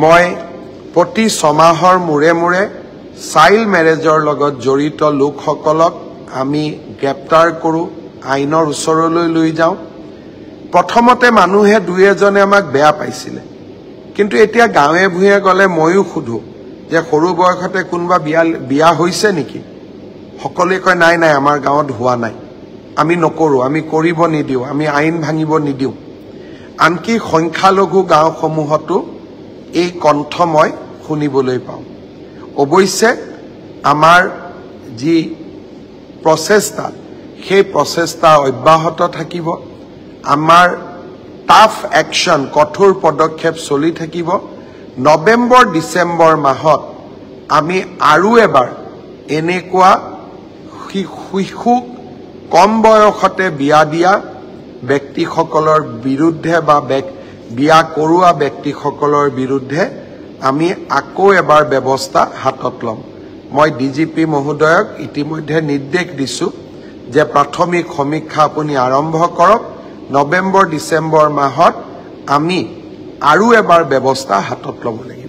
মই প্ৰতি 6 মাহৰ মূৰে চাইল্ড মেৰেজৰ লগত জড়িত লোকসকলক আমি গ্ৰেপ্তাৰ কৰোঁ, আইনৰ ওচৰলৈ লৈ যাওঁ। প্ৰথমতে মানুহে দুই এজনে আমাক বেয়া পাইছিলে, কিন্তু এতিয়া গাঁৱে ভূঞে গ'লে ময়ো সুধো যে সৰু বয়সতে কোনোবা বিয়া হৈছে নেকি? সকলোৱে কয় নাই নাই, আমাৰ গাঁৱত হোৱা নাই, আমি নকৰোঁ, আমি কৰিব নিদিওঁ, আমি আইন ভাঙিব নিদিওঁ। আনকি সংখ্যালঘু গাঁওসমূহতো এই কণ্ঠ মই শুনিবলৈ পাওঁ। অৱশ্যে আমাৰ যি প্ৰচেষ্টা, সেই প্ৰচেষ্টা অব্যাহত থাকিব। আমাৰ টাফ একশ্যন, কঠোৰ পদক্ষেপ চলি থাকিব। নৱেম্বৰ ডিচেম্বৰ মাহত আমি আৰু এবাৰ এনেকুৱা শিশুক কম বয়সতে বিয়া দিয়া ব্যক্তিসকলৰ বিৰুদ্ধে বা বিয়া কৰোৱা ব্যক্তিসকলৰ বিৰুদ্ধে আমি আকৌ এবাৰ ব্যৱস্থা হাতত ল'ম। মই DGP মহোদয়ক ইতিমধ্যে নিৰ্দেশ দিছোঁ যে প্ৰাথমিক সমীক্ষা আপুনি আৰম্ভ কৰক। নৱেম্বৰ ডিচেম্বৰ মাহত আমি আৰু এবাৰ ব্যৱস্থা হাতত ল'ব লাগিব।